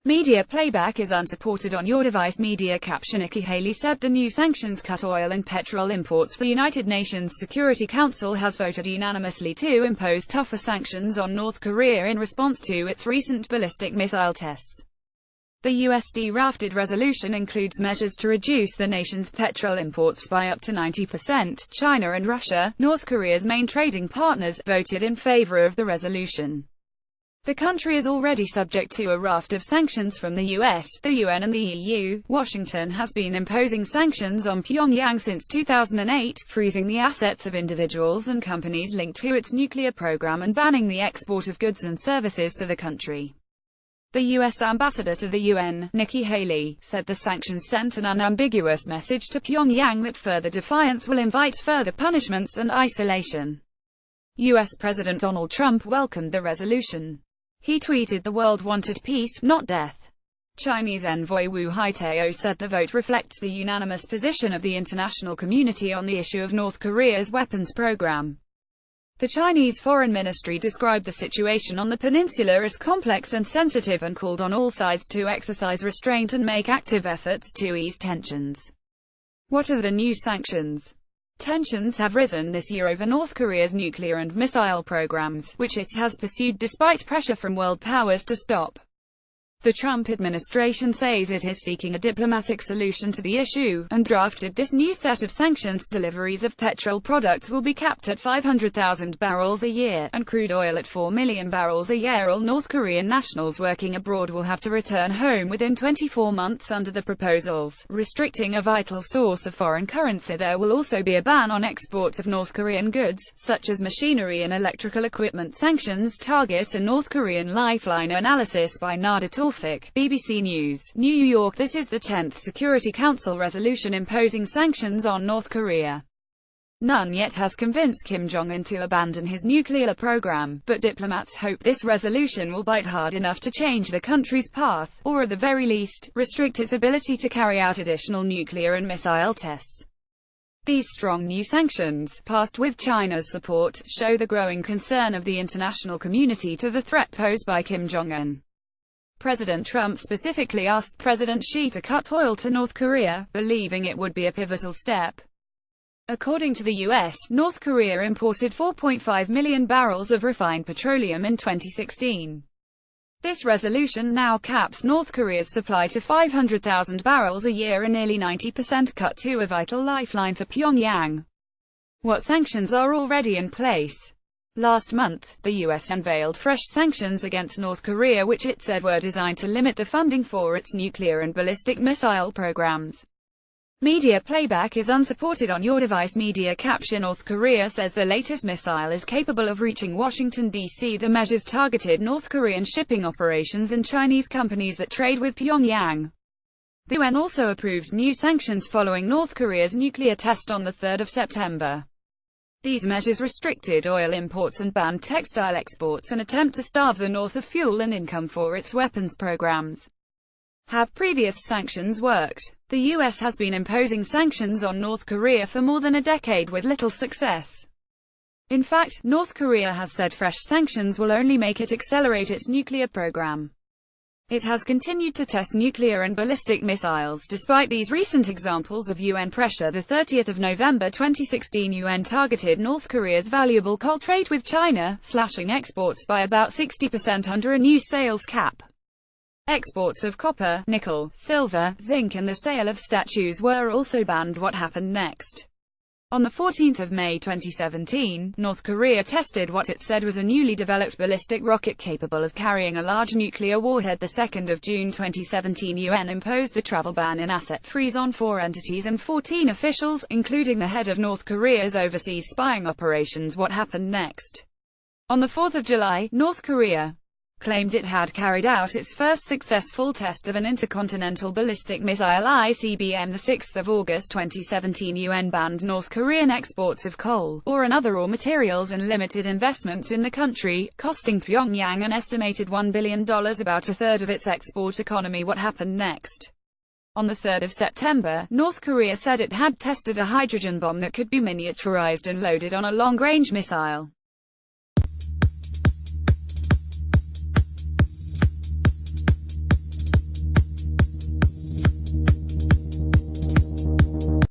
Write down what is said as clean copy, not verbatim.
Media playback is unsupported on your device. Media caption. Nikki Haley said the new sanctions cut oil and petrol imports. The United Nations Security Council has voted unanimously to impose tougher sanctions on North Korea in response to its recent ballistic missile tests. The USD-drafted resolution includes measures to reduce the nation's petrol imports by up to 90%. China and Russia, North Korea's main trading partners, voted in favor of the resolution. The country is already subject to a raft of sanctions from the US, the UN and the EU. Washington has been imposing sanctions on Pyongyang since 2008, freezing the assets of individuals and companies linked to its nuclear program and banning the export of goods and services to the country. The U.S. ambassador to the UN, Nikki Haley, said the sanctions sent an unambiguous message to Pyongyang that further defiance will invite further punishments and isolation. U.S. President Donald Trump welcomed the resolution. He tweeted, "The world wanted peace, not death." Chinese envoy Wu Haitao said the vote reflects the unanimous position of the international community on the issue of North Korea's weapons program. The Chinese Foreign Ministry described the situation on the peninsula as complex and sensitive and called on all sides to exercise restraint and make active efforts to ease tensions. What are the new sanctions? Tensions have risen this year over North Korea's nuclear and missile programs, which it has pursued despite pressure from world powers to stop. The Trump administration says it is seeking a diplomatic solution to the issue, and drafted this new set of sanctions. Deliveries of petrol products will be capped at 500,000 barrels a year, and crude oil at 4 million barrels a year. All North Korean nationals working abroad will have to return home within 24 months under the proposals, restricting a vital source of foreign currency. There will also be a ban on exports of North Korean goods, such as machinery and electrical equipment. Sanctions target a North Korean lifeline. Analysis by Nada Tawfiq, BBC News, New York. This is the 10th Security Council resolution imposing sanctions on North Korea. None yet has convinced Kim Jong-un to abandon his nuclear program, but diplomats hope this resolution will bite hard enough to change the country's path, or at the very least, restrict its ability to carry out additional nuclear and missile tests. These strong new sanctions, passed with China's support, show the growing concern of the international community to the threat posed by Kim Jong-un. President Trump specifically asked President Xi to cut oil to North Korea, believing it would be a pivotal step. According to the U.S., North Korea imported 4.5 million barrels of refined petroleum in 2016. This resolution now caps North Korea's supply to 500,000 barrels a year, a nearly 90% cut to a vital lifeline for Pyongyang. What sanctions are already in place? Last month, the U.S. unveiled fresh sanctions against North Korea, which it said were designed to limit the funding for its nuclear and ballistic missile programs. Media playback is unsupported on your device. Media caption. North Korea says the latest missile is capable of reaching Washington, D.C. The measures targeted North Korean shipping operations and Chinese companies that trade with Pyongyang. The UN also approved new sanctions following North Korea's nuclear test on the 3rd of September. These measures restricted oil imports and banned textile exports, an attempt to starve the North of fuel and income for its weapons programs. Have previous sanctions worked? The U.S. has been imposing sanctions on North Korea for more than a decade with little success. In fact, North Korea has said fresh sanctions will only make it accelerate its nuclear program. It has continued to test nuclear and ballistic missiles despite these recent examples of UN pressure. The 30th of November 2016, UN targeted North Korea's valuable coal trade with China, slashing exports by about 60% under a new sales cap. Exports of copper, nickel, silver, zinc and the sale of statues were also banned. What happened next? On the 14th of May 2017, North Korea tested what it said was a newly developed ballistic rocket capable of carrying a large nuclear warhead. The 2nd of June 2017, UN imposed a travel ban and asset freeze on 4 entities and 14 officials, including the head of North Korea's overseas spying operations. What happened next? On the 4th of July, North Korea claimed it had carried out its first successful test of an intercontinental ballistic missile ICBM. The 6th of August 2017, UN banned North Korean exports of coal, ore and other raw materials and limited investments in the country, costing Pyongyang an estimated $1 billion, about a third of its export economy. What happened next? On the 3rd of September, North Korea said it had tested a hydrogen bomb that could be miniaturized and loaded on a long-range missile.